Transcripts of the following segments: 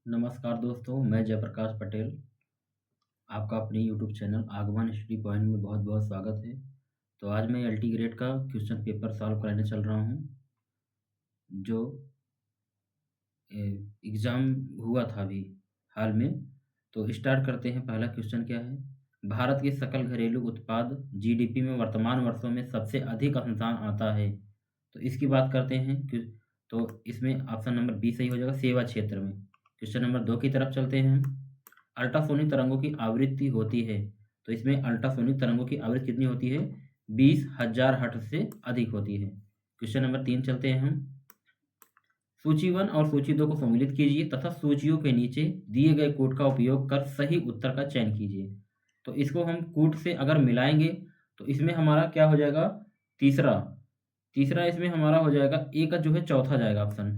नमस्कार दोस्तों, मैं जयप्रकाश पटेल। आपका अपने यूट्यूब चैनल आगमन स्टडी पॉइंट में बहुत-बहुत स्वागत है। तो आज मैं एलटी ग्रेड का क्वेश्चन पेपर सॉल्व कराने चल रहा हूँ, जो एग्ज़ाम हुआ था अभी हाल में। तो स्टार्ट करते हैं। पहला क्वेश्चन क्या है? भारत के सकल घरेलू उत्पाद जीडीपी में वर्तमान वर्षों में सबसे अधिक अनुदान आता है। तो इसकी बात करते हैं कि तो इसमें ऑप्शन नंबर बी सही हो जाएगा, सेवा क्षेत्र में। क्वेश्चन नंबर 2 की तरफ चलते हैं। अल्ट्रासोनिक तरंगों की आवृत्ति होती है। तो इसमें अल्ट्रासोनिक तरंगों की आवृत्ति कितनी होती है? 20,000 हर्ट्ज़ से अधिक होती है। क्वेश्चन नंबर 3 चलते हैं हम। सूची 1 और सूची 2 को सम्मिलित कीजिए तथा सूचियों के नीचे दिए गए कोड का उपयोग कर सही उत्तर का चयन कीजिए। तो इसको हम कोड से अगर मिलाएँगे तो इसमें हमारा क्या हो जाएगा? तीसरा तीसरा इसमें हमारा हो जाएगा, ए का जो है चौथा जाएगा ऑप्शन।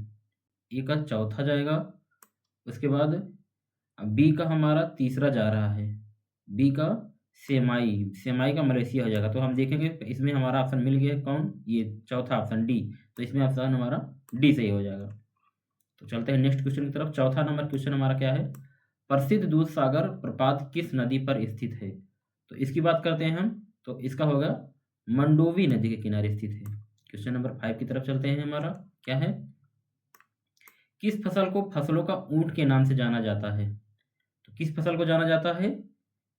ए का चौथा जाएगा। उसके बाद बी का हमारा तीसरा जा रहा है। बी का सेमाई, सेमाई का मलेशिया हो जाएगा। तो हम देखेंगे इसमें हमारा ऑप्शन मिल गया कौन? ये चौथा ऑप्शन डी। तो इसमें ऑप्शन हमारा डी सही हो जाएगा। तो चलते हैं नेक्स्ट क्वेश्चन की तरफ। चौथा नंबर क्वेश्चन हमारा क्या है? प्रसिद्ध दूध सागर प्रपात किस नदी पर स्थित है? तो इसकी बात करते हैं हम। तो इसका होगा मंडोवी नदी के किनारे स्थित है। क्वेश्चन नंबर 5 की तरफ चलते हैं। हमारा क्या है? किस फसल को फसलों का ऊंट के नाम से जाना जाता है? तो किस फसल को जाना जाता है?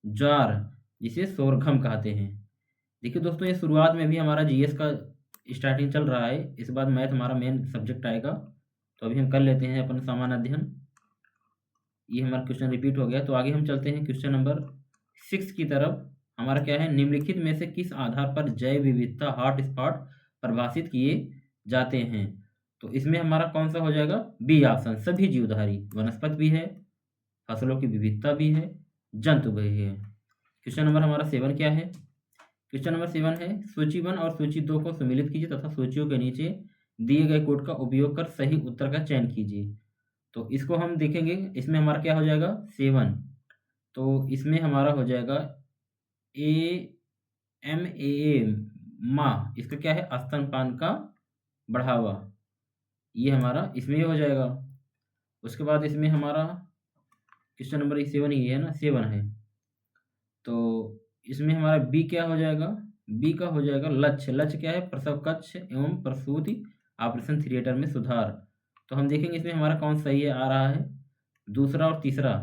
ज्वार, जिसे सोरघम कहते हैं। देखिए दोस्तों, ये शुरुआत में भी हमारा जीएस का स्टार्टिंग चल रहा है। इस बाद मैथ हमारा मेन सब्जेक्ट आएगा। तो अभी हम कर लेते हैं अपन सामान्य अध्ययन। ये हमारा क्वेश्चन रिपीट हो गया। तो आगे हम चलते हैं क्वेश्चन नंबर 6 की तरफ। हमारा क्या है? निम्नलिखित में से किस आधार पर जैव विविधता हॉटस्पॉट परिभाषित किए जाते हैं? तो इसमें हमारा कौन सा हो जाएगा? बी ऑप्शन, सभी जीवधारी। वनस्पति भी है, फसलों की विविधता भी है, जंतु भी है। क्वेश्चन नंबर हमारा 7 क्या है? क्वेश्चन नंबर 7 है, सूची 1 और सूची 2 को सम्मिलित कीजिए तथा सूचियों के नीचे दिए गए कोड का उपयोग कर सही उत्तर का चयन कीजिए। तो इसको हम देखेंगे। इसमें हमारा क्या हो जाएगा? 7। तो इसमें हमारा हो जाएगा ए एम ए माँ। इसका क्या है? स्तनपान का बढ़ावा। ये हमारा इसमें हो जाएगा। उसके बाद इसमें हमारा क्वेश्चन नंबर 7 ही है ना? 7 है। तो इसमें हमारा बी क्या हो जाएगा? बी का हो जाएगा लक्ष्य। लक्ष्य क्या है? प्रसव कक्ष एवं प्रसूति ऑपरेशन थिएटर में सुधार। तो हम देखेंगे इसमें हमारा कौन सही है आ रहा है। दूसरा और तीसरा,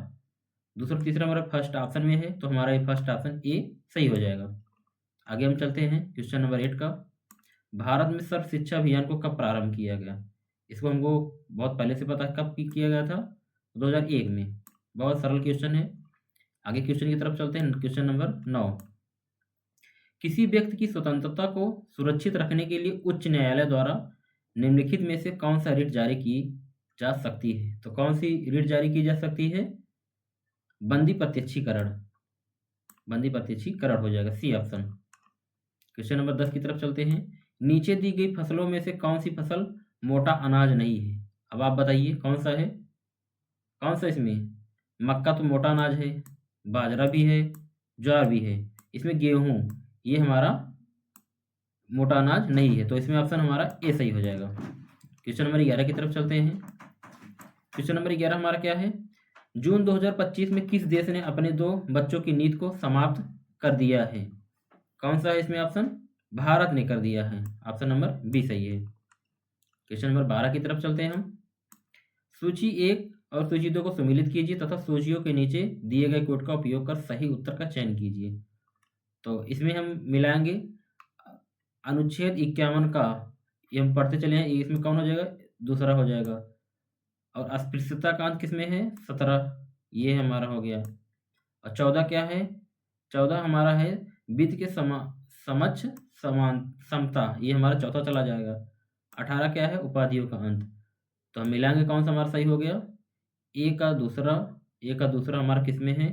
दूसरा तीसरा हमारा फर्स्ट ऑप्शन में है। तो हमारा ये फर्स्ट ऑप्शन ए सही हो जाएगा। आगे हम चलते हैं क्वेश्चन नंबर 8 का। भारत में सर्व शिक्षा अभियान को कब प्रारंभ किया गया? इसको हमको बहुत पहले से पता है कब किया गया था। 2001 में। बहुत सरल क्वेश्चन है। आगे क्वेश्चन की तरफ चलते हैं। Question number 9। किसी व्यक्ति की स्वतंत्रता को सुरक्षित रखने के लिए उच्च न्यायालय द्वारा निम्नलिखित में से कौन सा रिट जारी की जा सकती है? तो कौन सी रिट जारी की जा सकती है? बंदी प्रत्यक्षीकरण। बंदी प्रत्यक्षीकरण हो जाएगा, सी ऑप्शन। क्वेश्चन नंबर 10 की तरफ चलते हैं। नीचे दी गई फसलों में से कौन सी फसल मोटा अनाज नहीं है? अब आप बताइए कौन सा है? कौन सा इसमें? मक्का तो मोटा अनाज है, बाजरा भी है, ज्वार भी है। इसमें गेहूं, ये हमारा मोटा अनाज नहीं है। तो इसमें ऑप्शन हमारा ए सही हो जाएगा। क्वेश्चन नंबर 11 की तरफ चलते हैं। क्वेश्चन नंबर 11 हमारा क्या है? जून 2025 में किस देश ने अपने 2 बच्चों की नीति को समाप्त कर दिया है? कौन सा है इसमें ऑप्शन? भारत ने कर दिया है। ऑप्शन नंबर बी सही है। क्वेश्चन नंबर 12 की तरफ चलते हैं हम। सूची 1 और सूची 2 को सम्मिलित कीजिए तथा सूचियों के नीचे दिए गए कोड का उपयोग कर सही उत्तर का चयन कीजिए। तो इसमें हम मिलाएंगे अनुच्छेद 51 का, ये हम पढ़ते चले हैं। इसमें कौन हो जाएगा? दूसरा हो जाएगा। और अस्पृश्यता का अंत किसमें है? 17, ये हमारा हो गया। और 14 क्या है? 14 हमारा है वित्त के समक्ष समान समता, ये हमारा चौथा चला जाएगा। 18 क्या है? उपाधियों का अंत। तो हम मिलाएंगे कौन सा हमारा सही हो गया? ए का दूसरा हमारा किस में है?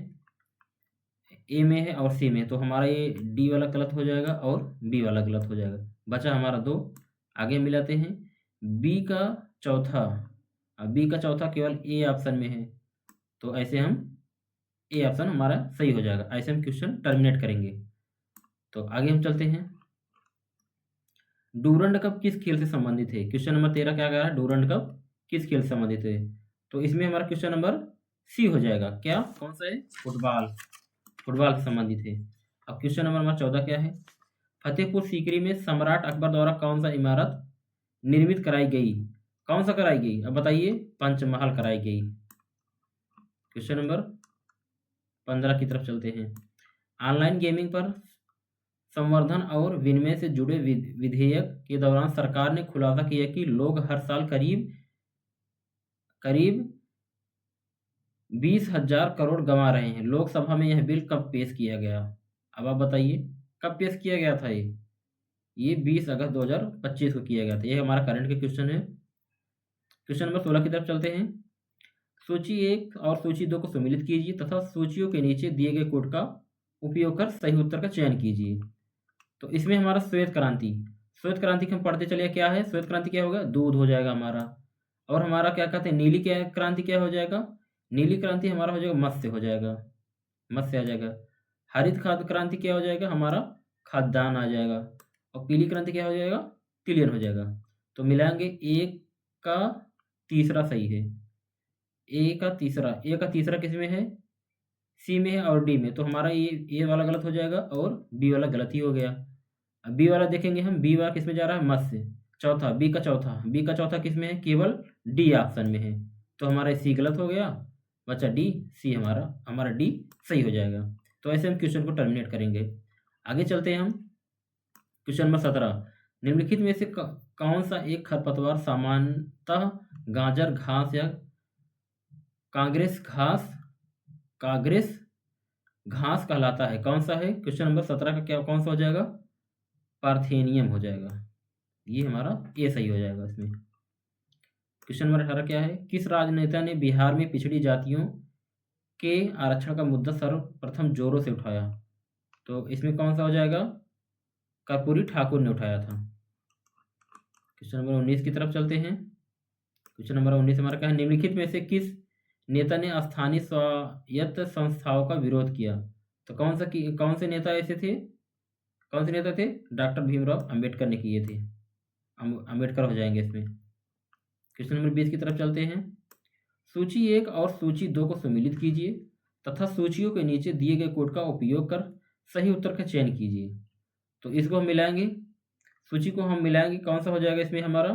ए में है और सी में। तो हमारा ये डी वाला गलत हो जाएगा और बी वाला गलत हो जाएगा। बचा हमारा 2। आगे मिलाते हैं। बी का चौथा, अब बी का चौथा केवल ए ऑप्शन में है। तो ऐसे हम ए ऑप्शन हमारा सही हो जाएगा। ऐसे हम क्वेश्चन टर्मिनेट करेंगे। तो आगे हम चलते हैं। डूरंड कप किस खेल से संबंधित है? क्वेश्चन नंबर 13 क्या कह रहा है? डूरंड कप किस खेल से संबंधित है? तो इसमें हमारा क्वेश्चन नंबर सी हो जाएगा। क्या, कौन सा है? फुटबॉल, फुटबॉल से संबंधित है। अब क्वेश्चन नंबर हमारा 14 क्या है? फतेहपुर सीकरी में सम्राट अकबर द्वारा कौन सा इमारत निर्मित कराई गई? कौन सा कराई गई? अब बताइए। पंचमहल कराई गई। क्वेश्चन नंबर 15 की तरफ चलते हैं। ऑनलाइन गेमिंग पर संवर्धन और विनिमय से जुड़े विधेयक के दौरान सरकार ने खुलासा किया कि लोग हर साल करीब करीब 20,000 करोड़ गंवा रहे हैं। लोकसभा में यह बिल कब पेश किया गया? अब आप बताइए, कब पेश किया गया था ये 20 अगस्त 2025 को किया गया था। ये हमारा करंट का क्वेश्चन है। क्वेश्चन नंबर 16 की तरफ चलते हैं। सूची 1 और सूची 2 को सम्मिलित कीजिए तथा सूचियों के नीचे दिए गए कोड का उपयोग कर सही उत्तर का चयन कीजिए। तो इसमें हमारा श्वेत क्रांति, श्वेत क्रांति हम पढ़ते चलिए। क्या है श्वेत क्रांति? क्या होगा? दूध हो जाएगा हमारा। और हमारा क्या कहते हैं, नीली क्या क्रांति क्या हो जाएगा? नीली क्रांति हमारा हो जाएगा मत्स्य, हो जाएगा मत्स्य आ जाएगा। हरित खाद्य क्रांति क्या हो जाएगा? हमारा खाद्यान्न आ जाएगा। और पीली क्रांति क्या हो जाएगा? तिलहन हो जाएगा। तो मिलाएंगे, एक का तीसरा सही है। ए का तीसरा किस में है? सी में है और डी में। तो हमारा ये वाला गलत हो जाएगा और बी वाला गलत ही हो गया। अब बी वाला देखेंगे हम, बी वाला किस में जा रहा है? मत्स्य। चौथा, बी का चौथा किस में है? केवल डी ऑप्शन में है। तो हमारा सी गलत हो गया, बचा डी। सी हमारा डी सही हो जाएगा। तो ऐसे हम क्वेश्चन को टर्मिनेट करेंगे। आगे चलते हैं हम। क्वेश्चन नंबर 17, निम्नलिखित में से कौन सा एक खरपतवार सामान्यतः गाजर घास या कांग्रेस घास कहलाता है? कौन सा है? क्वेश्चन नंबर 17 का क्या कौन सा हो जाएगा? पार्थेनियम हो जाएगा। ये हमारा ए सही हो जाएगा इसमें। क्वेश्चन नंबर 18 क्या है? किस राजनेता ने बिहार में पिछड़ी जातियों के आरक्षण का मुद्दा सर्वप्रथम जोरों से उठाया? तो इसमें कौन सा हो जाएगा? कर्पूरी ठाकुर ने उठाया था। क्वेश्चन नंबर 19 की तरफ चलते हैं। क्वेश्चन नंबर 19 हमारा क्या है? निम्नलिखित में से किस नेता ने स्थानीय स्वायत्त संस्थाओं का विरोध किया? तो कौन से नेता ऐसे थे? कौन से नेता थे? डॉक्टर भीमराव अंबेडकर ने किए थे। अंबेडकर हो जाएंगे इसमें। क्वेश्चन नंबर 20 की तरफ चलते हैं। सूची 1 और सूची 2 को सम्मिलित कीजिए तथा सूचियों के नीचे दिए गए कोड का उपयोग कर सही उत्तर का चयन कीजिए। तो इसको हम मिलाएंगे, सूची को हम मिलाएंगे। कौन सा हो जाएगा इसमें हमारा?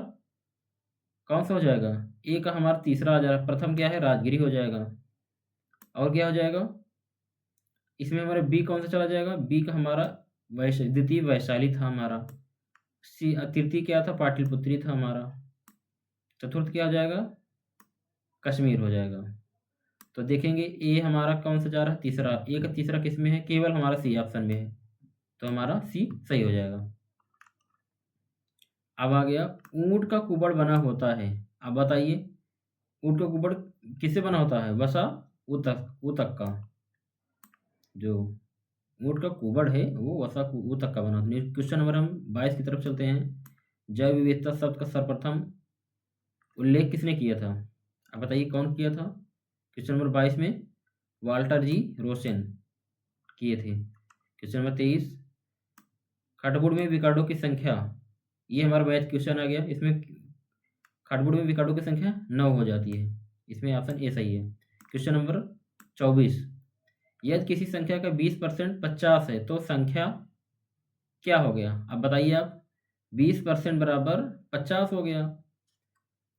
कौन सा हो जाएगा? ए का हमारा तीसरा आ जाएगा। प्रथम क्या है? राजगिरी हो जाएगा। और क्या हो जाएगा इसमें हमारा? बी कौन सा चला जाएगा? बी का हमारा द्वितीय वैशाली था हमारा। सी तृतीय क्या था? पाटलिपुत्री था हमारा। चतुर्थ क्या हो जाएगा? कश्मीर हो जाएगा। तो देखेंगे ए हमारा कौन सा जा रहा है? तीसरा। ए का तीसरा किस में है? केवल हमारा सी ऑप्शन में है। तो हमारा सी सही हो जाएगा। अब आ गया, ऊंट का कुबड़ बना होता है। अब बताइए, ऊंट का कुबड़ किससे बना होता है? वसा ऊतक का। जो ऊंट का कुबड़ है वो वसा ऊतक का बना होता है। क्वेश्चन नंबर हम 22 की तरफ चलते हैं। जैव विविधता शब्द का सर्वप्रथम उल्लेख किसने किया था? अब बताइए कौन किया था? क्वेश्चन नंबर 22 में वाल्टर जी रोसेन किए थे। क्वेश्चन नंबर 23, खटबुड़ में विकार्डो की संख्या, ये हमारा मैथ क्वेश्चन आ गया। इसमें खटबुड़ में विकार्डो की संख्या 9 हो जाती है। इसमें ऑप्शन ए सही है। क्वेश्चन नंबर 24, यदि किसी संख्या का 20% 50 है तो संख्या क्या हो गया? अब बताइए आप। 20% बराबर 50 हो गया,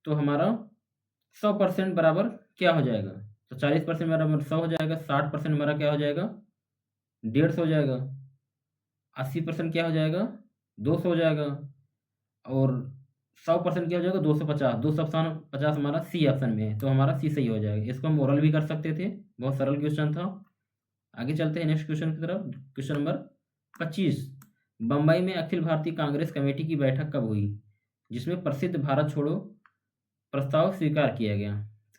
तो हमारा 100% बराबर क्या हो जाएगा? तो 40% बराबर 100 हो जाएगा। 60% हमारा क्या हो जाएगा? 150 हो जाएगा। 80% क्या हो जाएगा? 200 हो जाएगा। और 100% क्या हो जाएगा? 250। 250 हमारा सी ऑप्शन में है। तो हमारा सी सही हो जाएगा। इसको हम ओरल भी कर सकते थे, बहुत सरल क्वेश्चन था। आगे चलते हैं नेक्स्ट क्वेश्चन की तरफ। क्वेश्चन नंबर 25, बम्बई में अखिल भारतीय कांग्रेस कमेटी की बैठक कब हुई जिसमें प्रसिद्ध भारत छोड़ो प्रस्ताव स्वीकार किया गया?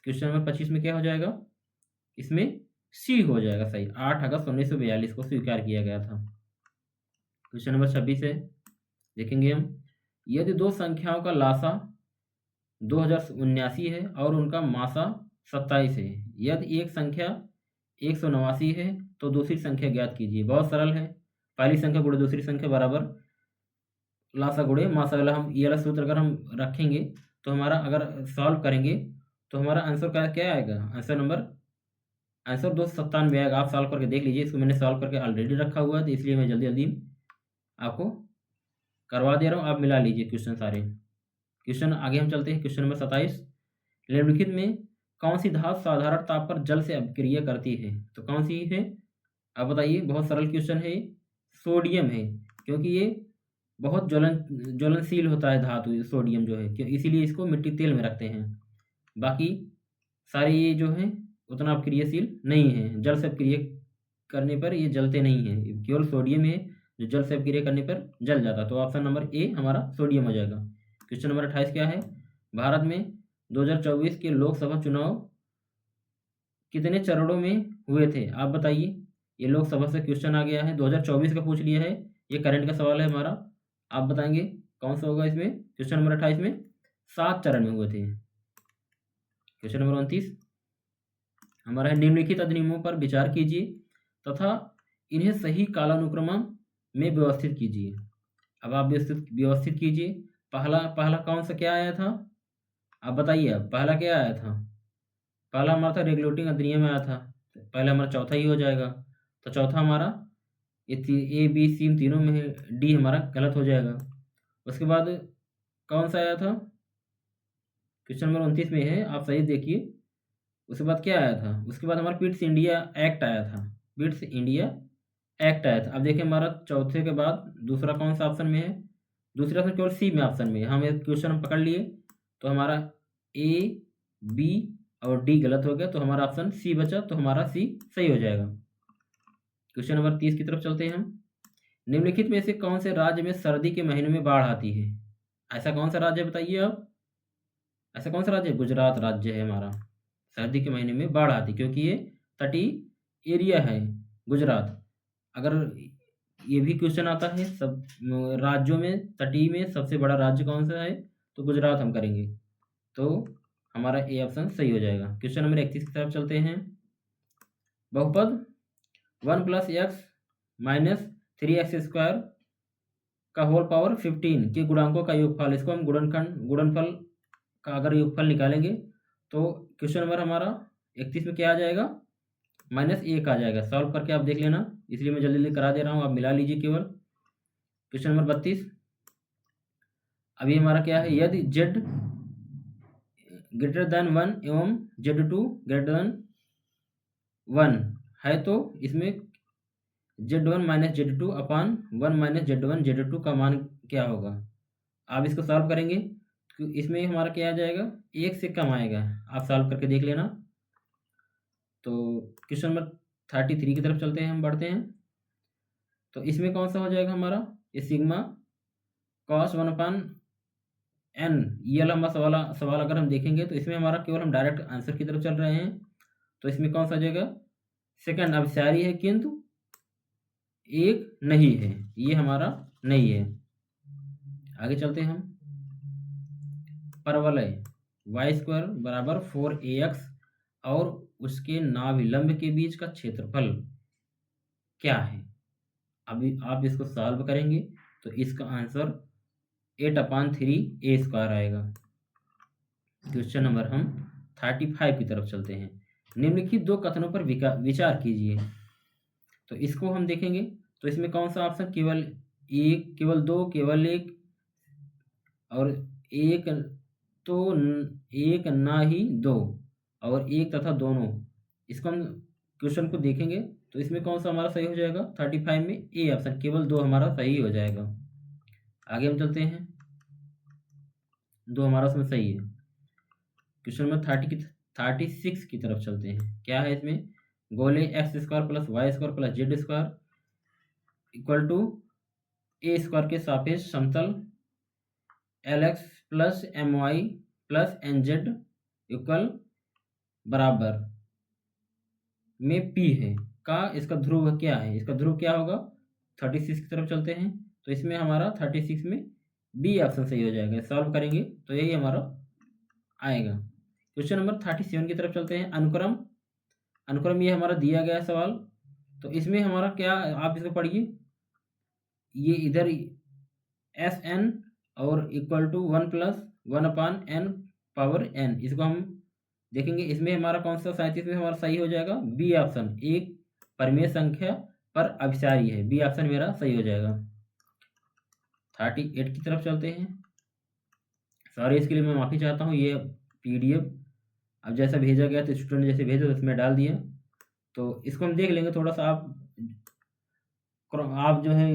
क्वेश्चन नंबर 25 में क्या हो जाएगा? इसमें सी हो जाएगा सही। 8 अगस्त 1942 को स्वीकार किया गया था। क्वेश्चन नंबर 26 है, देखेंगे हम। यदि दो संख्याओं का लासा 2079 है और उनका मासा 27 है, यदि एक संख्या 189 है तो दूसरी संख्या ज्ञात कीजिए। बहुत सरल है। पहली संख्या गुणे दूसरी संख्या बराबर लासा गुणे मासा वाला। हम ये वाला सूत्र अगर हम रखेंगे तो हमारा अगर सॉल्व करेंगे तो हमारा आंसर का क्या आएगा, आंसर 297 आएगा। आप सॉल्व करके देख लीजिए, इसको मैंने सॉल्व करके ऑलरेडी रखा हुआ है, तो इसलिए मैं जल्दी जल्दी आपको करवा दे रहा हूँ, आप मिला लीजिए क्वेश्चन सारे। क्वेश्चन आगे हम चलते हैं, क्वेश्चन नंबर 27। निम्नलिखित में कौन सी धातु साधारण ताप पर जल से अभिक्रिया करती है? तो कौन सी है आप बताइए, बहुत सरल क्वेश्चन है। सोडियम है, क्योंकि ये बहुत ज्वलनशील होता है धातु सोडियम जो है, क्यों इसीलिए इसको मिट्टी तेल में रखते हैं। बाकी सारे ये जो है उतना क्रियाशील नहीं है, जल से क्रिया करने पर ये जलते नहीं हैं, केवल सोडियम है जो जल से क्रिया करने पर जल जाता। तो ऑप्शन नंबर ए हमारा सोडियम हो जाएगा। क्वेश्चन नंबर 28 क्या है, भारत में 2024 के लोकसभा चुनाव कितने चरणों में हुए थे? आप बताइए। ये लोकसभा से क्वेश्चन आ गया है, 2024 का पूछ लिया है, ये करंट का सवाल है हमारा। आप बताएंगे कौन सा होगा इसमें? क्वेश्चन नंबर 28 में 7 चरण में हुए थे। क्वेश्चन नंबर 29 हमारा है, निम्नलिखित अधिनियमों पर विचार कीजिए तथा इन्हें सही कालानुक्रम में व्यवस्थित कीजिए। अब आप व्यवस्थित कीजिए। पहला पहला कौन सा क्या आया था, आप बताइए। अब पहला क्या आया था? पहला हमारा था रेगुलेटिंग अधिनियम आया था, पहले हमारा चौथा ही हो जाएगा। तो चौथा हमारा ए बी सी तीनों में है, डी हमारा गलत हो जाएगा। उसके बाद कौन सा आया था? क्वेश्चन नंबर 29 में है, आप सही देखिए। उसके बाद क्या आया था? उसके बाद हमारा पिट्स इंडिया एक्ट आया था, पिट्स इंडिया एक्ट आया था। अब देखिए हमारा चौथे के बाद दूसरा कौन सा ऑप्शन में है? दूसरा ऑप्शन केवल सी में ऑप्शन में है। हम एक क्वेश्चन हम पकड़ लिए, तो हमारा ए बी और डी गलत हो गया, तो हमारा ऑप्शन सी बचा, तो हमारा सी सही हो जाएगा। क्वेश्चन नंबर 30 की तरफ चलते हैं हम। निम्नलिखित में से कौन से राज्य में सर्दी के महीनों में बाढ़ आती है? ऐसा कौन सा राज्य बताइए आप, ऐसा कौन सा राज्य? गुजरात राज्य है हमारा, सर्दी के महीने में बाढ़ आती, क्योंकि ये तटीय एरिया है गुजरात। अगर ये भी क्वेश्चन आता है सब राज्यों में तटीय में सबसे बड़ा राज्य कौन सा है, तो गुजरात हम करेंगे, तो हमारा ए ऑप्शन सही हो जाएगा। क्वेश्चन नंबर 31 की तरफ चलते हैं। बहुपद 1 + x - 3x² का होल पावर 15 के गुणांकों का योगफल, इसको हम गुणनफल का अगर योगफल निकालेंगे तो क्वेश्चन नंबर हमारा 31 में क्या आ जाएगा? -1 आ जाएगा। सॉल्व करके आप देख लेना, इसलिए मैं जल्दी जल्दी करा दे रहा हूँ, आप मिला लीजिए केवल। क्वेश्चन नंबर 32 अभी हमारा क्या है, यदि z > 1 एवं z2 > 1 है तो इसमें z1 - z2 अपान 1 - z1 z2 का मान क्या होगा? आप इसको सॉल्व करेंगे तो इसमें हमारा क्या आ जाएगा? 1 से कम आएगा। आप सॉल्व करके देख लेना। तो क्वेश्चन नंबर 33 की तरफ चलते हैं, हम बढ़ते हैं। तो इसमें कौन सा हो जाएगा हमारा? ये सिग्मा cos 1/n, ये लंबा सवाल अगर हम देखेंगे तो इसमें हमारा केवल हम डायरेक्ट आंसर की तरफ चल रहे हैं, तो इसमें कौन सा आ जाएगा? सेकंड अभिसारी है किंतु एक नहीं है, ये हमारा नहीं है। आगे चलते हैं हम। परवलय y² = 4ax और उसके नाभिलंब के बीच का क्षेत्रफल क्या है? अभी आप इसको सॉल्व करेंगे तो इसका आंसर 8/3a² आएगा। क्वेश्चन नंबर हम 35 की तरफ चलते हैं। निम्नलिखित 2 कथनों पर विचार कीजिए। तो इसको हम देखेंगे तो इसमें कौन सा ऑप्शन, केवल 1, केवल 2, केवल 1 और 1 तो 1 ना ही 2 और 1 तथा दोनों, इसको हम क्वेश्चन को देखेंगे तो इसमें कौन सा हमारा सही हो जाएगा? 35 में ए ऑप्शन, केवल 2 हमारा सही हो जाएगा। आगे हम चलते हैं, 2 हमारा उसमें सही है। क्वेश्चन नंबर 36 की तरफ चलते हैं। क्या है इसमें? गोले x² + y² + z² = a² के सापेक्ष समतल lx + my + nz बराबर में p है का इसका ध्रुव क्या है? इसका ध्रुव क्या होगा? 36 की तरफ चलते हैं, तो इसमें हमारा 36 में बी ऑप्शन सही हो जाएगा। सॉल्व करेंगे तो यही हमारा आएगा। क्वेश्चन नंबर 37 की तरफ चलते हैं। अनुक्रम ये हमारा दिया गया सवाल, तो इसमें हमारा क्या, आप इसको पढ़िए। ये इधर Sn और = 1 + 1/n पावर n, इसको हम देखेंगे इसमें हमारा कौन सा 37 में हमारा सही हो जाएगा, बी ऑप्शन, एक परिमेय संख्या पर अभिसारी है, बी ऑप्शन मेरा सही हो जाएगा। 38 की तरफ चलते हैं। सॉरी इसके लिए मैं माफ़ी चाहता हूँ, ये PDF अब जैसा भेजा गया तो स्टूडेंट जैसे भेजे तो उसमें डाल दिया, तो इसको हम देख लेंगे थोड़ा सा। आप जो है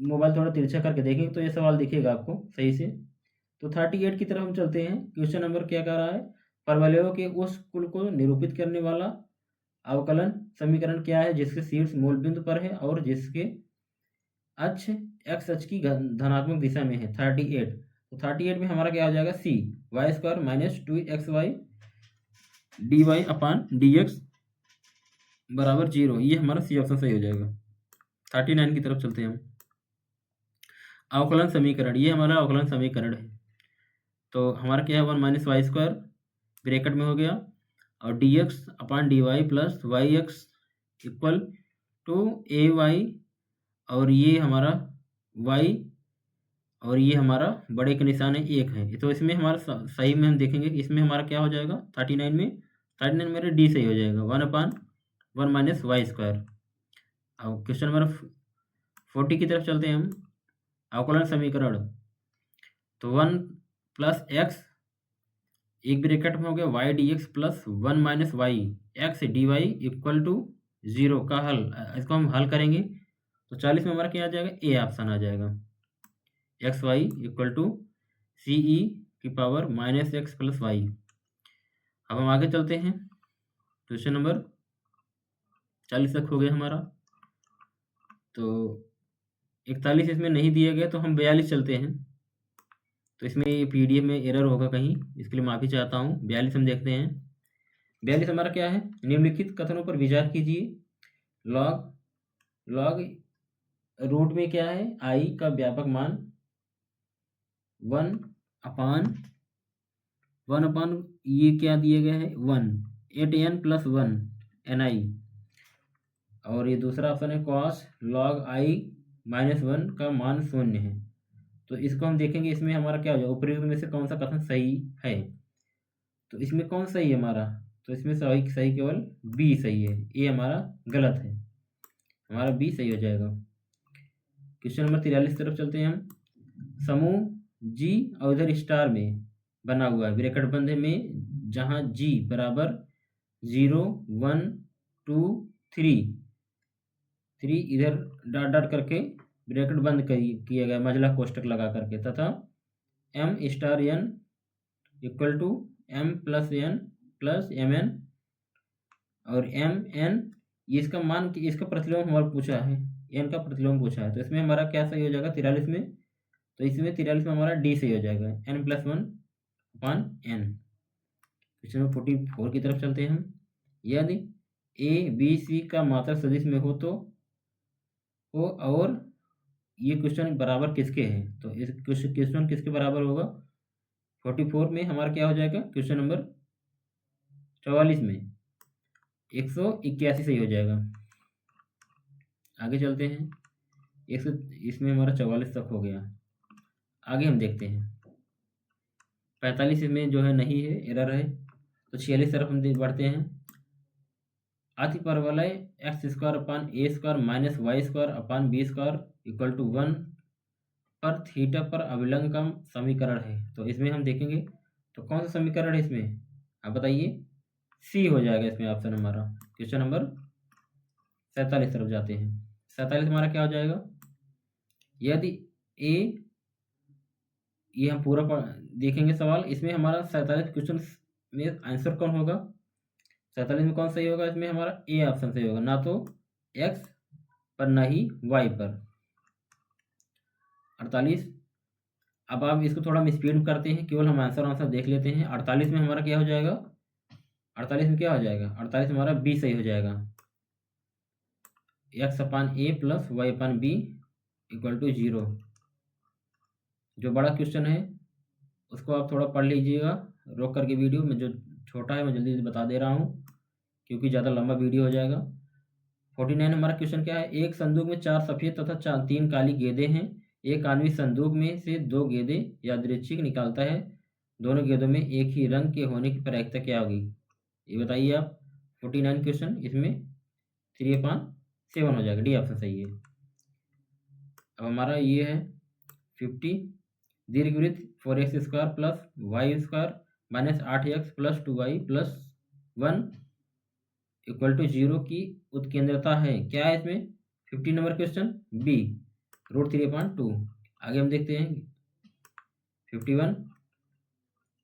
मोबाइल थोड़ा तिरछा करके देखेंगे तो ये सवाल दिखेगा आपको सही से। तो 38 की तरफ हम चलते हैं। क्वेश्चन नंबर क्या कह रहा है, परवलयों के उस कुल को निरूपित करने वाला अवकलन समीकरण क्या है जिसके शीर्ष मूल बिंदु पर है और जिसके अक्ष एक्स अक्ष की धनात्मक दिशा में है। 38, तो 38 में हमारा क्या हो जाएगा, c y square minus 2xy dy upon dx बराबर 0, ये हमारा सी ऑप्शन सही हो जाएगा। 39 की तरफ चलते हैं हम। अवकलन समीकरण, ये हमारा अवकलन समीकरण है। तो हमारा क्या है, 1 माइनस वाई स्क्वायर ब्रैकेट में हो गया और dx upon dy plus y x equal to a y, और ये हमारा y और ये हमारा बड़े के निशान है 1 है। तो इसमें हमारा सही में हम देखेंगे कि इसमें हमारा क्या हो जाएगा, 39 मेरे डी सही हो जाएगा, 1 अपान 1 माइनस वाई स्क्वायर। अब क्वेश्चन नंबर 40 की तरफ चलते हैं हम। अवकलन समीकरण, तो 1 प्लस एक्स एक ब्रैकेट में हो गया y d x plus 1 minus y x d y equal to 0 का हल, इसको हम हल करेंगे तो 40 में हमारा क्या आ जाएगा, ए ऑप्शन आ जाएगा, x y equal to c e की power minus x plus y. अब हम आगे चलते हैं। क्वेश्चन नंबर 40 तक हो गया हमारा। तो 41 इसमें नहीं दिया गया तो हम 42 चलते हैं। तो इसमें PDF में एरर होगा कहीं, इसके लिए माफ़ी चाहता हूँ। 42 हम देखते हैं। 42 हमारा क्या है, निम्नलिखित कथनों पर विचार कीजिए। लॉग रूट में क्या है, आई का व्यापक मान 1 अपान ये क्या दिए गए है 1 8n प्लस 1 ni, और ये दूसरा ऑप्शन है कॉस लॉग आई माइनस 1 का मान 0 है। तो इसको हम देखेंगे, इसमें हमारा क्या हो जाएगा, उपयुक्त में से कौन सा कथन सही है। तो इसमें कौन सही है हमारा, तो इसमें सही केवल बी सही है, ए हमारा गलत है, हमारा बी सही हो जाएगा। क्वेश्चन नंबर 43 तरफ चलते हैं हम। समूह जी और इधर स्टार में बना हुआ है ब्रैकेट बंद में, जहाँ जी बराबर 0 1 2 3 इधर डॉट करके ब्रैकेट बंद किया गया मझला कोष्टक लगा करके, तथा m star n equal to m plus n plus mn, और mn ये इसका मान, इसका प्रतिलोम हमारा पूछा है, n का प्रतिलोम पूछा है। तो इसमें हमारा क्या सही हो जाएगा 43 में, तो इसमें 43 में हमारा डी सही हो जाएगा, n प्लस 1 अपान n। क्वेश्चन नंबर 44 की तरफ चलते हैं हम। यदि a b c का मात्रा सदिश में हो तो और ये क्वेश्चन बराबर किसके हैं, तो इस क्वेश्चन किसके बराबर होगा, 44 में हमारा क्या हो जाएगा, क्वेश्चन नंबर 44 में 181 सही हो जाएगा। आगे चलते हैं। इसमें हमारा 44 तक हो गया। आगे हम देखते हैं 45 में जो है नहीं है, एरर है। तो 46 तरफ हम बढ़ते हैं। अति परवलय x square upon a square minus y square upon b square equal to 1 पर थीटा पर अभिलंब का समीकरण है। तो इसमें हम देखेंगे तो कौन सा समीकरण है इसमें, आप बताइए। सी हो जाएगा इसमें ऑप्शन हमारा। क्वेश्चन नंबर 47 तरफ जाते हैं। 47 हमारा क्या हो जाएगा, यदि ए, ये हम पूरा देखेंगे सवाल। इसमें हमारा 47 क्वेश्चन में आंसर कौन होगा, 47 में कौन सही होगा, इसमें हमारा ए ऑप्शन सही होगा, ना तो एक्स पर ना ही वाई पर। 48, अब आप इसको थोड़ा हम स्पीड करते हैं, केवल हम आंसर देख लेते हैं। 48 में हमारा क्या हो जाएगा, 48 में क्या हो जाएगा, 48 में हमारा बी सही हो जाएगा, x upon a plus y upon b equal to 0। जो बड़ा क्वेश्चन है उसको आप थोड़ा पढ़ लीजिएगा रोक करके वीडियो में, जो छोटा है मैं जल्दी से बता दे रहा हूँ क्योंकि ज़्यादा लंबा वीडियो हो जाएगा। 49 हमारा क्वेश्चन क्या है, एक संदूक में 4 सफ़ेद तथा 3 काली गेंदें हैं। एक आदमी संदूक में से 2 गेंदें यादृच्छिक निकालता है। दोनों गेंदों में एक ही रंग के होने की प्रायिकता क्या होगी। ये बताइए आप। 49 क्वेश्चन, इसमें 3/7 हो जाएगा, डी ऑप्शन सही है। अब हमारा ये है 50 दीर्घवृत्त 4x² plus y² minus 8x plus 2y plus 1 equal to 0 की उत्केंद्रता है। क्या है इसमें? 50 नंबर क्वेश्चन बी, √3/2। आगे हम देखते हैं 51।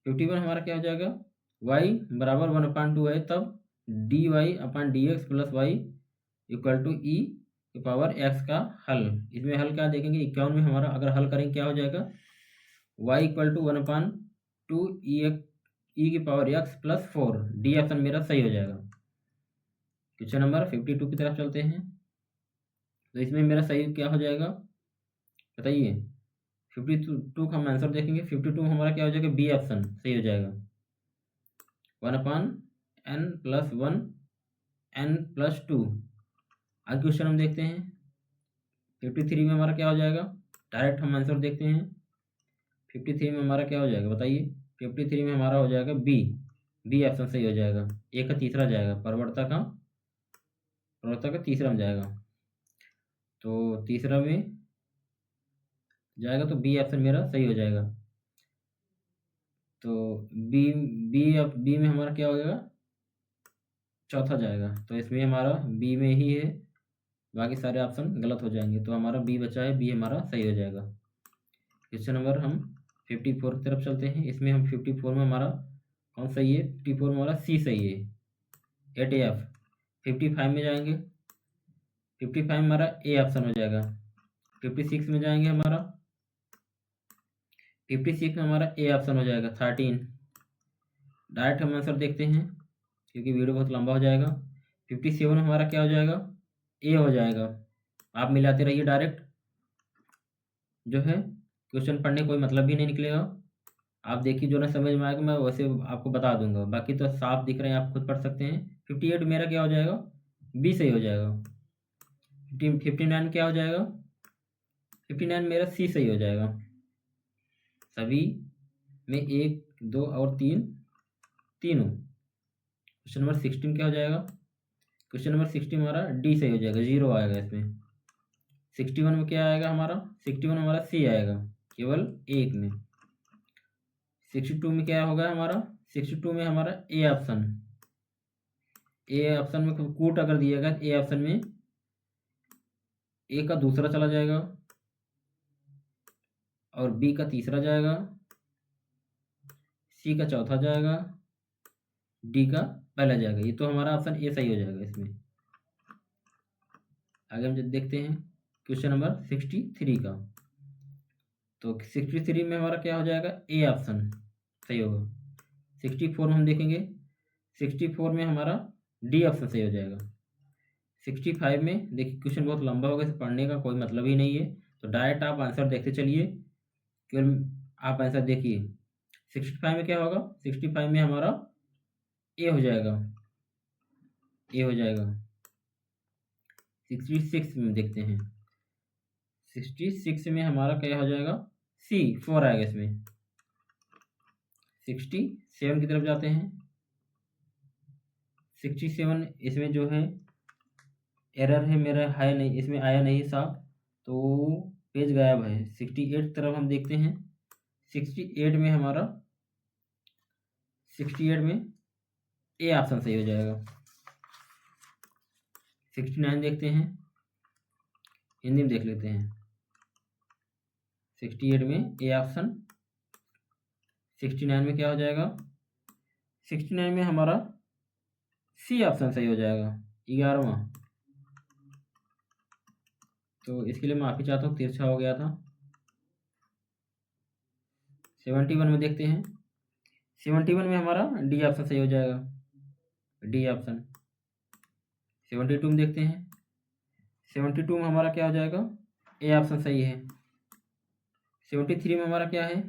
51 हमारा क्या हो जाएगा? y बराबर 1/2 है, तब dy/dx plus y equal to e की पावर x का हल। इसमें हल क्या देखेंगे? 51 में हमारा अगर हल करेंगे क्या हो जाएगा? y इक्वल टू 1/2 ई की power x plus 4। D option मेरा सही हो जाएगा। क्वेश्चन नंबर 52 की तरफ चलते हैं। तो इसमें मेरा सही क्या हो जाएगा बताइए? 52 का हम आंसर देखेंगे। 52 हमारा क्या हो जाएगा? बी ऑप्शन सही हो जाएगा। 1/n+1 n+2। आगे क्वेश्चन हम देखते हैं 53 में हमारा क्या हो जाएगा? डायरेक्ट हम आंसर देखते हैं। 53 में हमारा क्या हो जाएगा बताइए? 53 में हमारा हो जाएगा बी ऑप्शन सही हो जाएगा। ए का तीसरा जाएगा, प्रवृत्ता का तीसरा में जाएगा। तो तीसरा में जाएगा तो बी ऑप्शन मेरा सही हो जाएगा। तो बी में हमारा क्या हो जाएगा? चौथा जाएगा। तो इसमें हमारा बी में ही है, बाकी सारे ऑप्शन गलत हो जाएंगे। तो हमारा बी बचा है, बी हमारा सही हो जाएगा। क्वेश्चन नंबर हम 54 की तरफ चलते हैं। इसमें हम 54 में हमारा कौन सही है? 54 में हमारा सी सही है, 8F। 55 में जाएंगे, 55 में हमारा ए ऑप्शन हो जाएगा। 56 में जाएंगे, हमारा 56 में हमारा ए ऑप्शन हो जाएगा 13। डायरेक्ट हम आंसर देखते हैं क्योंकि वीडियो बहुत लंबा हो जाएगा। 57 में हमारा क्या हो जाएगा? ए हो जाएगा। आप मिलाते रहिए, डायरेक्ट जो है क्वेश्चन पढ़ने कोई मतलब भी नहीं निकलेगा। आप देखिए, जो ना समझ में आएगा मैं वैसे आपको बता दूंगा। बाकी तो साफ दिख रहे हैं, आप खुद पढ़ सकते हैं। 58 मेरा क्या हो जाएगा? बी सही हो जाएगा। 59 क्या हो जाएगा? 59 मेरा सी सही हो जाएगा। सभी में 1, 2 और 3 तीनों। क्वेश्चन नंबर 16 क्या हो जाएगा? क्वेश्चन नंबर 16 हमारा डी सही हो जाएगा, 0 आएगा इसमें। 61 में क्या आएगा हमारा? 61 हमारा सी आएगा, केवल एक में। 62 में क्या होगा हमारा? 62 में हमारा ए ऑप्शन में कूट अगर दिएगा, ए ऑप्शन में ए का दूसरा चला जाएगा और बी का तीसरा जाएगा, सी का चौथा जाएगा, डी का पहला जाएगा। ये तो हमारा ऑप्शन ए सही हो जाएगा इसमें। आगे हम जब देखते हैं क्वेश्चन नंबर 63 का। तो 63 में हमारा क्या हो जाएगा? ए ऑप्शन सही होगा। 64 में हम देखेंगे, 64 में हमारा डी ऑप्शन सही हो जाएगा। 65 में देखिए क्वेश्चन बहुत लंबा होगा, इसे पढ़ने का कोई मतलब ही नहीं है। तो डायरेक्ट आप आंसर देखते चलिए, केवल आप आंसर देखिए। 65 में क्या होगा? 65 में हमारा ए हो जाएगा, 66 में देखते हैं। 66 में हमारा क्या हो जाएगा? सी 4 आएगा इसमें। 67 की तरफ जाते हैं। 67 इसमें जो है एरर है मेरा, है नहीं, इसमें आया नहीं साफ, तो पेज गायब है। 68 तरफ हम देखते हैं। 68 में हमारा 68 में ए ऑप्शन सही हो जाएगा। 69 देखते हैं, हिंदी में देख लेते हैं। 68 में ए ऑप्शन। 69 में क्या हो जाएगा? 69 में हमारा सी ऑप्शन सही हो जाएगा, 11वां। तो इसके लिए माफ़ी चाहता हूँ, तिरछा हो गया था। 71 में देखते हैं। 71 में हमारा डी ऑप्शन सही हो जाएगा, डी ऑप्शन। 72 में देखते हैं। 72 में हमारा क्या हो जाएगा? ए ऑप्शन सही है। 73 में हमारा क्या है?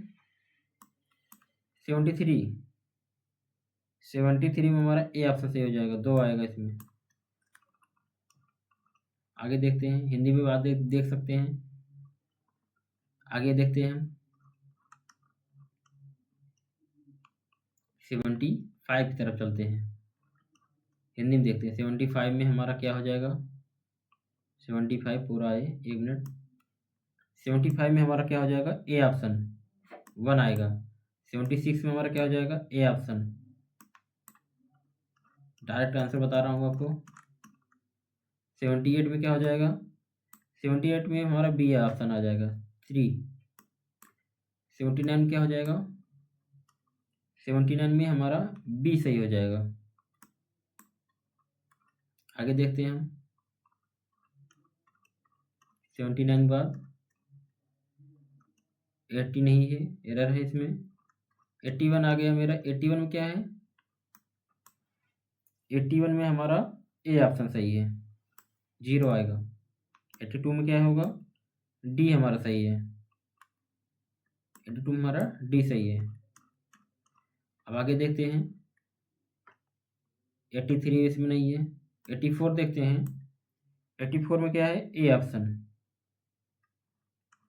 73 में हमारा ए ऑप्शन सही हो जाएगा, 2 आएगा इसमें। आगे देखते हैं, हिंदी में बात देख सकते हैं। आगे देखते हैं हम 75 की तरफ चलते हैं। हिंदी में देखते हैं। 75 में हमारा क्या हो जाएगा? 75 पूरा है, 1 मिनट। 75 में हमारा क्या हो जाएगा? ए ऑप्शन 1 आएगा। 76 में हमारा क्या हो जाएगा? A option. डायरेक्ट आंसर बता रहा हूँ आपको। 78 में क्या हो जाएगा? 78 में हमारा बी ऑप्शन आ जाएगा, 3। 79 में क्या हो जाएगा? 79 में हमारा बी सही हो जाएगा। आगे देखते हैं हम। 79 के बाद 80 नहीं है, एरर है इसमें। 81 आ गया मेरा। 81 में क्या है? 81 में हमारा ए ऑप्शन सही है, 0 आएगा। 82 में क्या होगा? डी हमारा सही है। 82 में हमारा डी सही है। अब आगे देखते हैं। 83 इसमें नहीं है। 84 देखते हैं। 84 में क्या है? A option.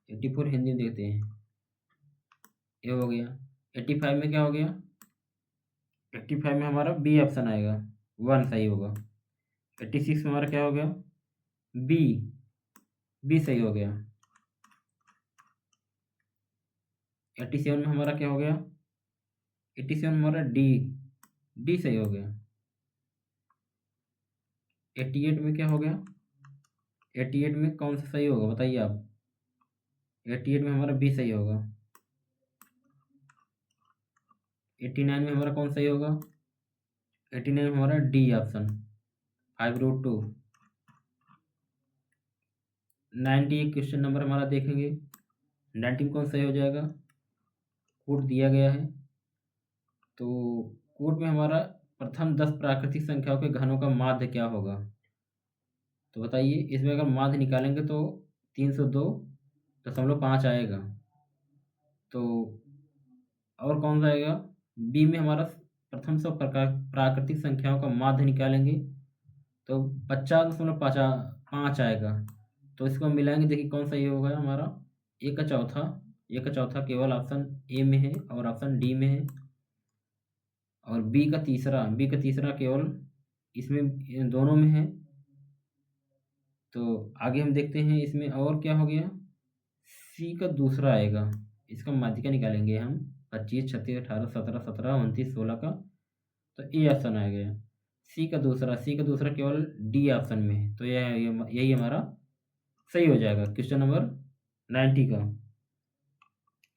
84 हिंदी में देखते हैं। ये हो गया। 85 में क्या हो गया? 85 में हमारा बी ऑप्शन आएगा, 1 सही होगा। 86 में हमारा क्या हो गया? बी, बी सही हो गया। 87 में हमारा क्या हो गया? 87 में हमारा डी, डी सही हो गया। 88 में क्या हो गया? 88 में कौन सा सही होगा बताइए आप? 88 में हमारा बी सही होगा। 89 में हमारा कौन सही होगा? 89 में हमारा डी ऑप्शन, 5√2। 90 क्वेश्चन नंबर हमारा देखेंगे। 90 में कौन सही हो जाएगा? कोड दिया गया है, तो कोड में हमारा प्रथम 10 प्राकृतिक संख्याओं के घनों का माध्य क्या होगा? तो बताइए, इसमें अगर माध्य निकालेंगे तो 302.5 आएगा। तो और कौन सा आएगा? बी में हमारा प्रथम 100 प्राकृतिक संख्याओं का माध्य निकालेंगे तो 50.5 आएगा। तो इसको मिलाएंगे, देखिए कौन सा ये होगा हमारा? ए का चौथा, ए का चौथा केवल ऑप्शन ए में है और ऑप्शन डी में है। और बी का तीसरा, बी का तीसरा केवल इसमें, इन दोनों में है। तो आगे हम देखते हैं इसमें और क्या हो गया। सी का दूसरा आएगा, इसका माध्यिका निकालेंगे हम। 25, 36, 18, 17, 17, 29, 16 का, तो ए ऑप्शन आ गया। सी का दूसरा, सी का दूसरा केवल डी ऑप्शन में है, तो यही हमारा सही हो जाएगा। क्वेश्चन नंबर 90 का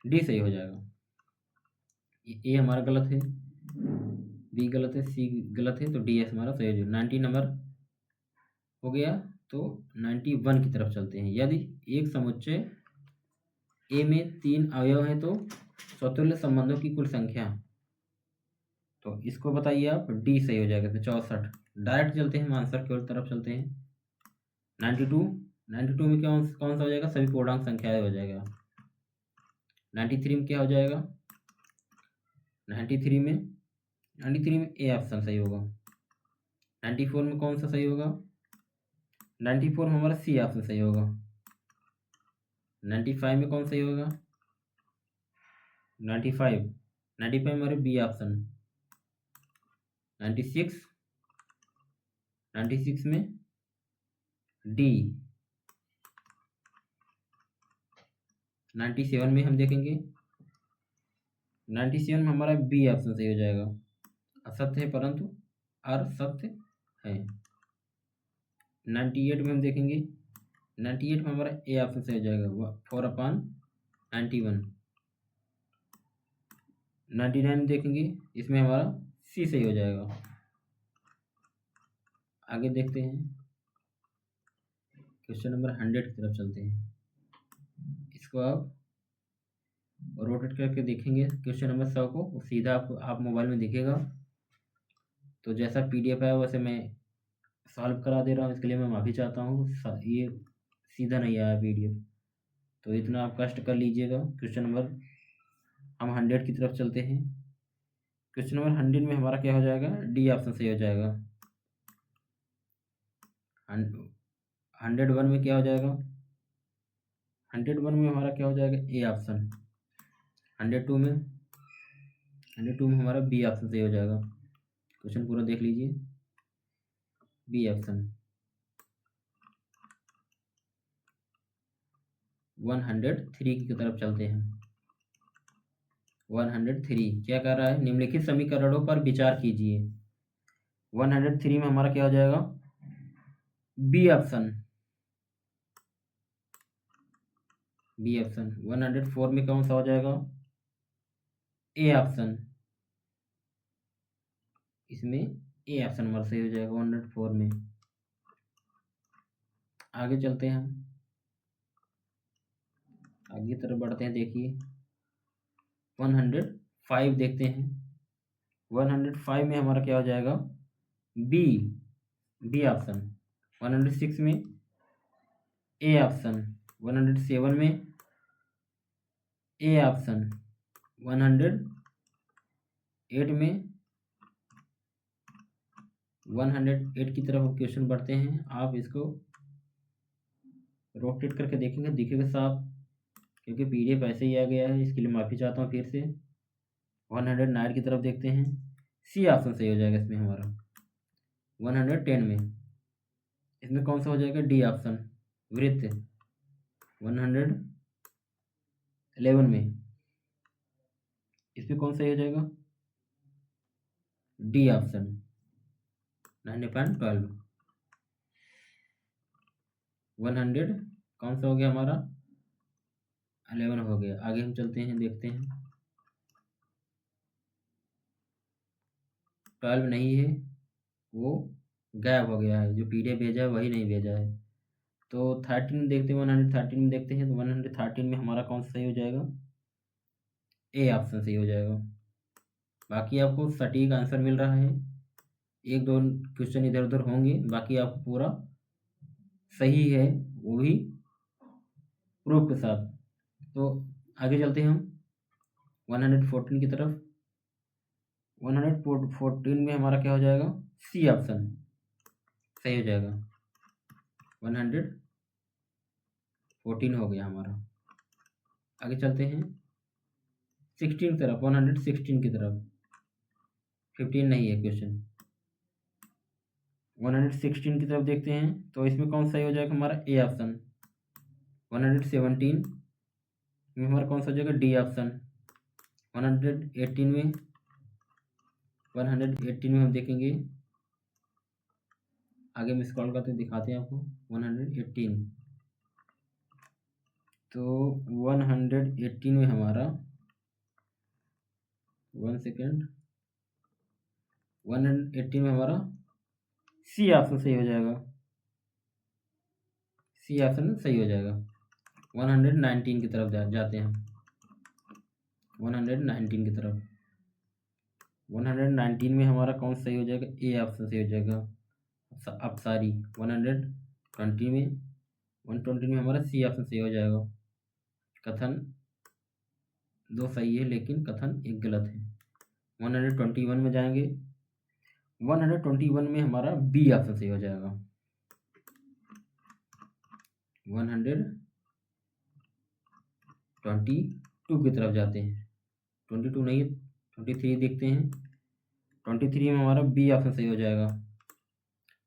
डी सही हो जाएगा। ए हमारा गलत है, बी गलत है, सी गलत है, तो डी एस हमारा सही हो जाएगा। 90 नंबर हो गया। तो 91 की तरफ चलते हैं। यदि एक समुच्चय ए में 3 अवयव हैं तो स्वतुल्य संबंधों की कुल संख्या, तो इसको बताइए आप। डी सही हो जाएगा, तो 64। डायरेक्ट चलते हैं, हम आंसर की ओर तरफ चलते हैं। 92, 92 में कौन सा हो जाएगा? सभी पूर्णांक संख्याएं हो जाएगा। 93 में क्या हो जाएगा? 93 में, 93 में ए ऑप्शन सही होगा। 94 में कौन सा सही होगा? 94 में हमारा सी ऑप्शन सही होगा। 95 में कौन सही होगा? 95, 95 हमारे बी ऑप्शन। 96, 96 में डी। 97 में हम देखेंगे, 97 में हमारा बी ऑप्शन सही हो जाएगा। असत्य है परंतु और सत्य है। 98 में हम देखेंगे, 98 में हमारा ए ऑप्शन सही हो जाएगा, 4/91। 99 में देखेंगे, इसमें हमारा सी सही हो जाएगा। आगे देखते हैं, क्वेश्चन नंबर 100 की तरफ चलते हैं। इसको आप रोटेट करके देखेंगे क्वेश्चन नंबर 100 को, वो सीधा आप मोबाइल में दिखेगा। तो जैसा पीडीएफ है वैसे मैं सॉल्व करा दे रहा हूँ, इसके लिए मैं माफ़ी चाहता हूँ। ये सीधा नहीं आया पीडीएफ, तो इतना आप कष्ट कर लीजिएगा। क्वेश्चन नंबर हम 100 की तरफ चलते हैं। क्वेश्चन नंबर 100 में हमारा क्या हो जाएगा? डी ऑप्शन सही हो जाएगा। 101 में क्या हो जाएगा? 101 में हमारा क्या हो जाएगा? A option. 102 में, 102 में हमारा बी ऑप्शन सही हो जाएगा। क्वेश्चन पूरा देख लीजिए। B option. 103 की तरफ चलते हैं। 103 क्या कर रहा है, निम्नलिखित समीकरणों पर विचार कीजिए। 103 में हमारा क्या हो जाएगा, बी ऑप्शन। B option. 104 में कौन सा हो जाएगा, ए ऑप्शन। इसमें ए ऑप्शन हमारा सही हो जाएगा 104 में। आगे चलते हैं, हम आगे तरफ बढ़ते हैं। देखिए 105 देखते हैं। 105 में हमारा क्या हो जाएगा, बी, बी ऑप्शन। 106 में ए ऑप्शन। 107 में ए ऑप्शन। 108 में 108 की तरफ क्वेश्चन बढ़ते हैं। आप इसको रोटेट करके देखेंगे, दिखेगा साफ, क्योंकि पीडीएफ ऐसे ही आ गया है, इसके लिए माफ़ी चाहता हूँ फिर से। 109 की तरफ देखते हैं। सी ऑप्शन सही हो जाएगा इसमें हमारा। 110 में इसमें कौन सा हो जाएगा, डी ऑप्शन, वृत्त। 111 में इसमें कौन सा हो जाएगा, डी ऑप्शन, 9.12। 100 कौन सा हो गया हमारा, 11 हो गया। आगे हम चलते हैं, देखते हैं। 12 नहीं है, वो गायब हो गया है, जो पीडीएफ भेजा है वही नहीं भेजा है। तो 13 देखते हैं, 113 में देखते हैं। तो 113 में हमारा कौन सा सही हो जाएगा, ए ऑप्शन सही हो जाएगा। बाकी आपको सटीक आंसर मिल रहा है, एक दो क्वेश्चन इधर उधर होंगे, बाकी आपको पूरा सही है, वो भी प्रूफ के साथ। तो आगे चलते हैं हम 114 की तरफ। 114 में हमारा क्या हो जाएगा, सी ऑप्शन सही हो जाएगा। 114 हो गया हमारा। आगे चलते हैं 16 की तरफ, 116 की तरफ। 15 नहीं है क्वेश्चन। 116 की तरफ देखते हैं। तो इसमें कौन सा हो जाएगा हमारा, ए ऑप्शन। 117 में हमारा कौन सा हो जाएगा, डी ऑप्शन। 118 में 118 में हम देखेंगे, आगे में स्क्रॉल करते दिखाते हैं आपको। 118, तो 118 में हमारा, 1 सेकेंड, 118 में हमारा सी ऑप्शन सही हो जाएगा। सी ऑप्शन सही हो जाएगा। 119 की तरफ जाते हैं। 119 की तरफ। 119 में हमारा कौन सही हो जाएगा, ए ऑप्शन सही हो जाएगा। अब सारी 120 में 120 में हमारा सी ऑप्शन सही हो जाएगा। कथन दो सही है, लेकिन कथन एक गलत है। 121 में जाएंगे। 121 में हमारा बी ऑप्शन सही हो जाएगा। 122 की तरफ जाते हैं। 22 नहीं, 23 देखते हैं। 23 में हमारा बी ऑप्शन सही हो जाएगा।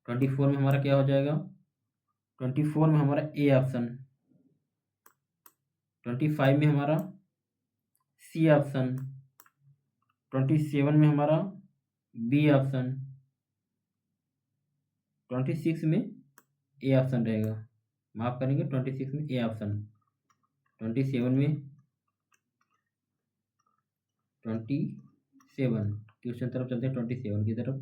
24 में हमारा क्या हो जाएगा, 24 में हमारा ए ऑप्शन। 25 में हमारा सी ऑप्शन। 27 में हमारा बी ऑप्शन। 26 में ए ऑप्शन रहेगा, माफ करेंगे, 26 में ए ऑप्शन। 27 में 27 क्वेश्चन तरफ चलते हैं, 27 की तरफ।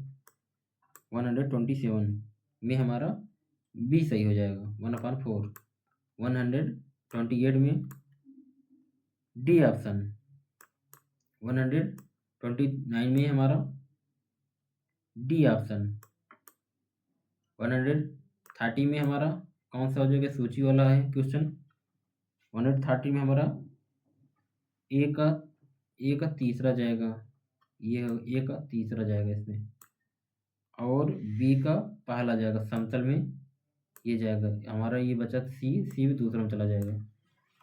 127 में हमारा बी सही हो जाएगा, 1/4। 128 में डी ऑप्शन। 129 में हमारा डी ऑप्शन। 130 में हमारा कौन सा हो जाएगा, सूची वाला है क्वेश्चन। 130 में हमारा ए का तीसरा जाएगा, ये ए का तीसरा जाएगा इसमें, और बी का पहला जाएगा, समतल में ये जाएगा हमारा। ये बचा सी भी दूसरा में चला जाएगा।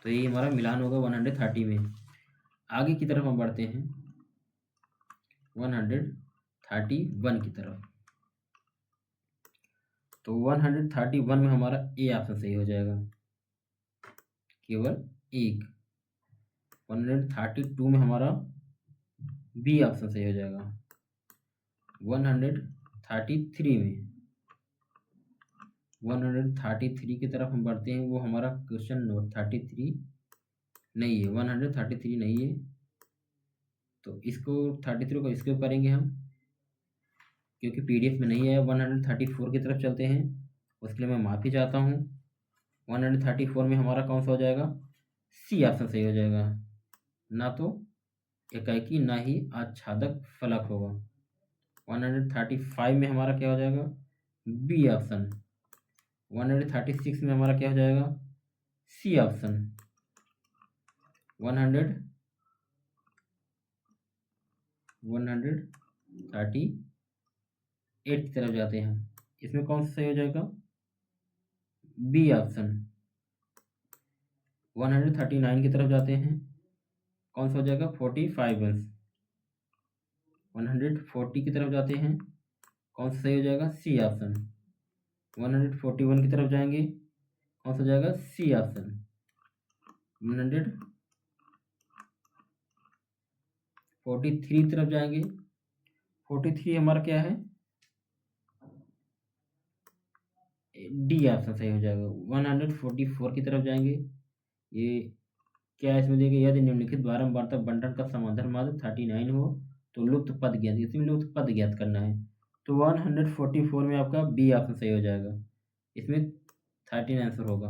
तो ये हमारा मिलान होगा 130 में। आगे की तरफ हम बढ़ते हैं 131 की तरफ। तो 131 में हमारा ए ऑप्शन सही हो जाएगा, केवल एक। 132 में हमारा बी ऑप्शन सही हो जाएगा। 133 में 133 की तरफ हम बढ़ते हैं, वो हमारा क्वेश्चन नंबर 33 नहीं है, 133 नहीं है, तो इसको 33 को इसको करेंगे हम, क्योंकि पीडीएफ में नहीं है। 134 की तरफ चलते हैं, उसके लिए मैं माफ़ी चाहता हूँ। 134 में हमारा कौन सा हो जाएगा, सी ऑप्शन सही हो जाएगा, ना तो एकाएकी ना ही आच्छादक फलक होगा। 135 में हमारा क्या हो जाएगा, बी ऑप्शन। 136 में हमारा क्या हो जाएगा, सी ऑप्शन। 138 की तरफ जाते हैं, इसमें कौन सा सही हो जाएगा, बी ऑप्शन। 139 की तरफ जाते हैं, कौन सा हो जाएगा, 45 140 की तरफ जाते हैं, कौन सा सही हो जाएगा, सी ऑप्शन। 141 की तरफ जाएंगे, कौन सा हो जाएगा, सी ऑप्शन। 143 की तरफ जाएंगे, 43 हमारा क्या है, डी ऑप्शन सही हो जाएगा। 144 की तरफ जाएंगे, ये क्या है, इसमें देखिए, यदि निम्नलिखित बारंबारता बंटन का समाधान मात्र 39 हो तो लुप्त पद ज्ञात, इसमें लुप्त पद ज्ञात करना है। तो 144 में आपका बी ऑप्शन सही हो जाएगा, इसमें 13 आंसर होगा।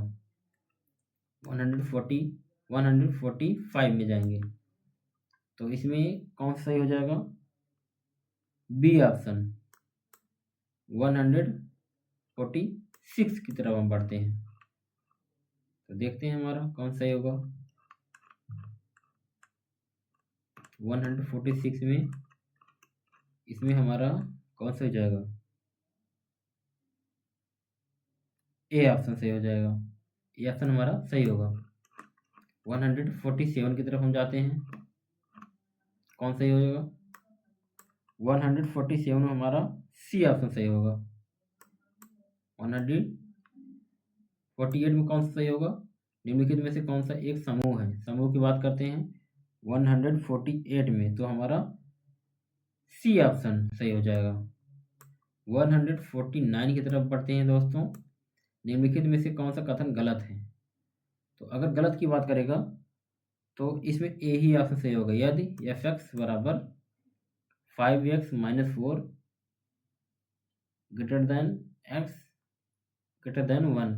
145 में जाएंगे, तो इसमें कौन सा सही हो जाएगा, बी ऑप्शन। 146 की तरफ हम बढ़ते हैं, तो देखते हैं हमारा कौन सही होगा। 146 में इसमें हमारा कौन सा हो जाएगा, ए ऑप्शन सही हो जाएगा, ए ऑप्शन हमारा सही होगा। 147 की तरफ हम जाते हैं, कौन सही हो जाएगा, 147 में हमारा सी ऑप्शन सही होगा। 148 में कौन सा सही होगा, निम्नलिखित में से कौन सा एक समूह है, समूह की बात करते हैं 148 में, तो हमारा सी ऑप्शन सही हो जाएगा। 149 की तरफ बढ़ते हैं दोस्तों, निम्नलिखित में से कौन सा कथन गलत है, तो अगर गलत की बात करेगा तो इसमें ए ही ऑप्शन सही होगा। यदि एफ एक्स बराबर 5x-4 greater than x greater than 1,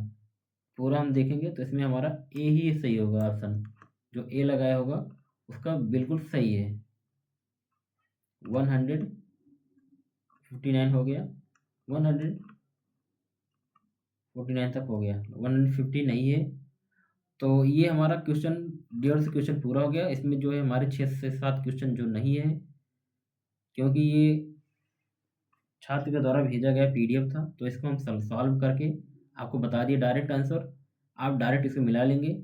पूरा हम देखेंगे तो इसमें हमारा ए ही सही होगा, ऑप्शन जो ए लगाया होगा उसका बिल्कुल सही है। 159 हो गया, 149 तक हो गया, 150 नहीं है। तो ये हमारा क्वेश्चन 1.5 क्वेश्चन पूरा हो गया। इसमें जो है हमारे 6 से 7 क्वेश्चन जो नहीं है, क्योंकि ये छात्र के द्वारा भेजा गया पीडीएफ था, तो इसको हम सॉल्व करके आपको बता दिए डायरेक्ट आंसर, आप डायरेक्ट इसको मिला लेंगे।